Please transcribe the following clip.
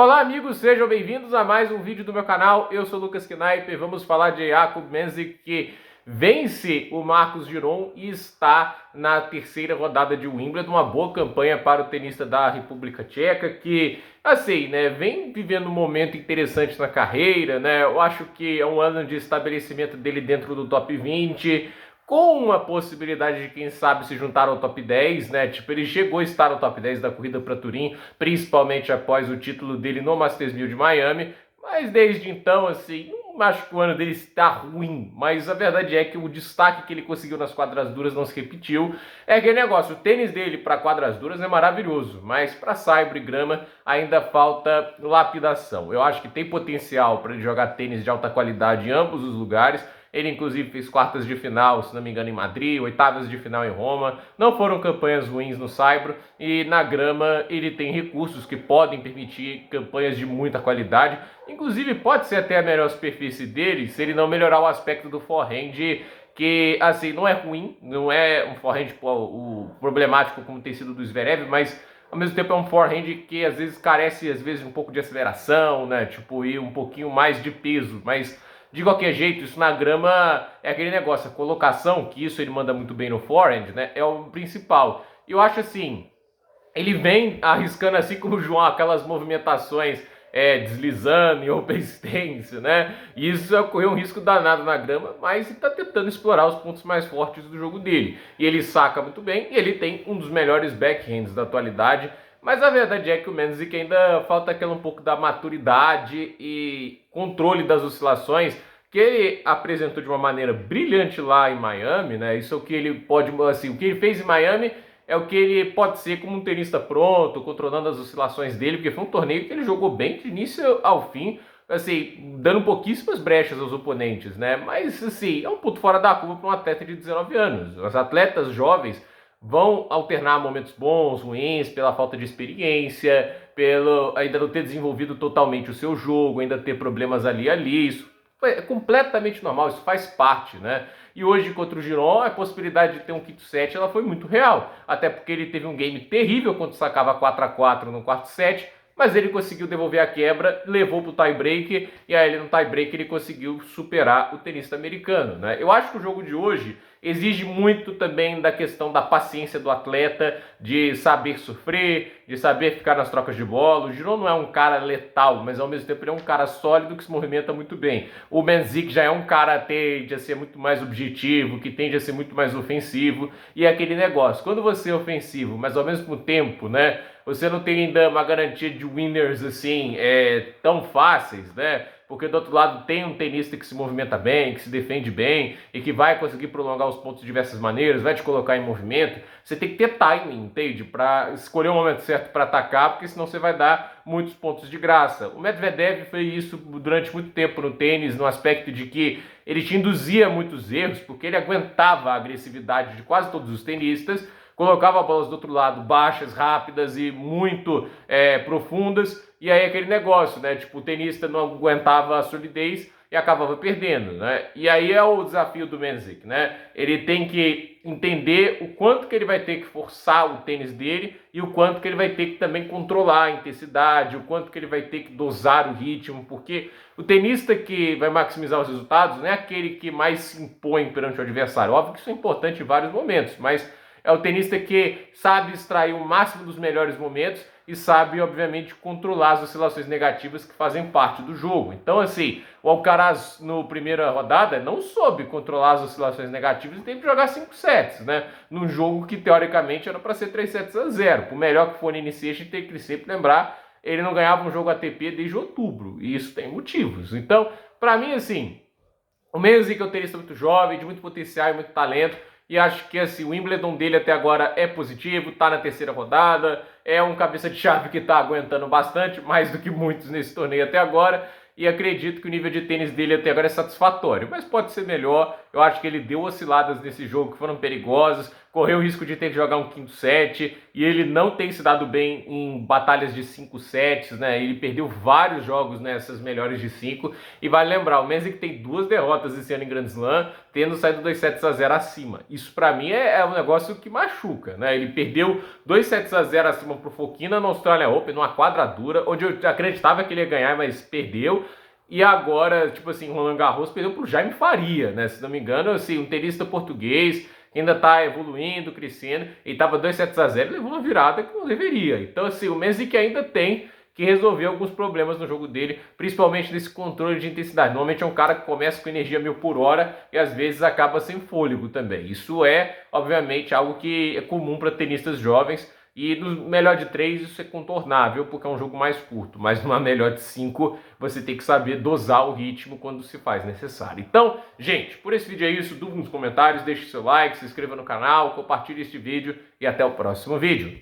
Olá amigos, sejam bem-vindos a mais um vídeo do meu canal. Eu sou o Lucas Knaip e vamos falar de Jakub Mensik, que vence o Marcos Giron e está na terceira rodada de Wimbledon. Uma boa campanha para o tenista da República Tcheca, que, assim, né, vem vivendo um momento interessante na carreira, né? Eu acho que é um ano de estabelecimento dele dentro do top 20, com uma possibilidade de, quem sabe, se juntar ao top 10, né? Tipo, ele chegou a estar no top 10 da corrida para Turim, principalmente após o título dele no Masters 1000 de Miami, mas desde então, assim, não acho que o ano dele está ruim, mas a verdade é que o destaque que ele conseguiu nas quadras duras não se repetiu. É aquele negócio, o tênis dele para quadras duras é maravilhoso, mas para saibro e grama ainda falta lapidação. Eu acho que tem potencial para ele jogar tênis de alta qualidade em ambos os lugares. Ele inclusive fez quartas de final, se não me engano, em Madrid, oitavas de final em Roma. Não foram campanhas ruins no saibro, e na grama ele tem recursos que podem permitir campanhas de muita qualidade. Inclusive pode ser até a melhor superfície dele se ele não melhorar o aspecto do forehand, que assim não é ruim, não é um forehand o problemático como tem sido do Zverev, mas ao mesmo tempo é um forehand que às vezes carece um pouco de aceleração, né? Tipo, e um pouquinho mais de peso, mas de qualquer jeito, isso na grama é aquele negócio, a colocação, que isso ele manda muito bem no forehand, né? É o principal. Eu acho assim, ele vem arriscando assim como o João, aquelas movimentações deslizando em open stance, né? E isso correu um risco danado na grama, mas ele está tentando explorar os pontos mais fortes do jogo dele. E ele saca muito bem, e ele tem um dos melhores backhands da atualidade. Mas a verdade é que o Mensik ainda falta aquela um pouco da maturidade e controle das oscilações que ele apresentou de uma maneira brilhante lá em Miami, né? Isso é o que ele pode, assim, o que ele fez em Miami é o que ele pode ser como um tenista pronto, controlando as oscilações dele, porque foi um torneio que ele jogou bem de início ao fim, assim, dando pouquíssimas brechas aos oponentes, né? Mas, assim, é um ponto fora da curva para um atleta de 19 anos. Os atletas jovens vão alternar momentos bons, ruins, pela falta de experiência, pelo ainda não ter desenvolvido totalmente o seu jogo, ainda ter problemas ali e ali. Isso é completamente normal, isso faz parte, né? E hoje contra o Giron, a possibilidade de ter um quinto set ela foi muito real, até porque ele teve um game terrível quando sacava 4-4 no quarto set, mas ele conseguiu devolver a quebra, levou para o tie-break, e aí no tie-break ele conseguiu superar o tenista americano, né? Eu acho que o jogo de hoje exige muito também da questão da paciência do atleta, de saber sofrer, de saber ficar nas trocas de bola. O Giron não é um cara letal, mas ao mesmo tempo ele é um cara sólido que se movimenta muito bem. O Mensik já é um cara que tende a ser muito mais objetivo, que tende a ser muito mais ofensivo, e é aquele negócio, quando você é ofensivo, mas ao mesmo tempo, né, você não tem ainda uma garantia de winners assim, tão fáceis, né? Porque do outro lado tem um tenista que se movimenta bem, que se defende bem e que vai conseguir prolongar os pontos de diversas maneiras, vai te colocar em movimento. Você tem que ter timing, entende? Para escolher o momento certo para atacar, porque senão você vai dar muitos pontos de graça. O Medvedev fez isso durante muito tempo no tênis, no aspecto de que ele te induzia muitos erros, porque ele aguentava a agressividade de quase todos os tenistas, colocava bolas do outro lado baixas, rápidas e muito profundas, e aí aquele negócio, né? Tipo, o tenista não aguentava a solidez e acabava perdendo, né? E aí é o desafio do Mensik, né? Ele tem que entender o quanto que ele vai ter que forçar o tênis dele e o quanto que ele vai ter que também controlar a intensidade, o quanto que ele vai ter que dosar o ritmo, porque o tenista que vai maximizar os resultados não é aquele que mais se impõe perante o adversário. Óbvio que isso é importante em vários momentos, mas é o tenista que sabe extrair o máximo dos melhores momentos e sabe, obviamente, controlar as oscilações negativas que fazem parte do jogo. Então, assim, o Alcaraz, no primeira rodada, não soube controlar as oscilações negativas e teve que jogar 5 sets, né? Num jogo que, teoricamente, era para ser 3-0. Por melhor que for no início, a gente tem que sempre lembrar, ele não ganhava um jogo ATP desde outubro, e isso tem motivos. Então, para mim, assim, o Mensik é um tenista muito jovem, de muito potencial e muito talento, e acho que assim, o Wimbledon dele até agora é positivo, tá na terceira rodada, é um cabeça de chave que tá aguentando bastante, mais do que muitos nesse torneio até agora, e acredito que o nível de tênis dele até agora é satisfatório, mas pode ser melhor. Eu acho que ele deu osciladas nesse jogo que foram perigosas, correu o risco de ter que jogar um quinto set, e ele não tem se dado bem em batalhas de 5 sets, né? Ele perdeu vários jogos nessas melhores de 5, e vale lembrar, o Mensik tem 2 derrotas esse ano em Grand Slam, tendo saído 2 sets a 0 acima. Isso para mim é um negócio que machuca, né? Ele perdeu 2 sets a 0 acima pro Fokina no Australian Open, numa quadradura, onde eu acreditava que ele ia ganhar, mas perdeu. E agora, tipo assim, Roland Garros perdeu pro Jaime Faria, né? Se não me engano, assim, um tenista português que ainda tá evoluindo, crescendo, e tava 2 sets a 0 e levou uma virada que não deveria. Então, assim, o Mensik ainda tem que resolver alguns problemas no jogo dele, principalmente nesse controle de intensidade. Normalmente é um cara que começa com energia 1000 por hora e às vezes acaba sem fôlego também. Isso é, obviamente, algo que é comum para tenistas jovens, e no melhor de 3 isso é contornável, porque é um jogo mais curto, mas numa melhor de 5 você tem que saber dosar o ritmo quando se faz necessário. Então, gente, por esse vídeo é isso. Dúvida nos comentários, deixe seu like, se inscreva no canal, compartilhe este vídeo e até o próximo vídeo.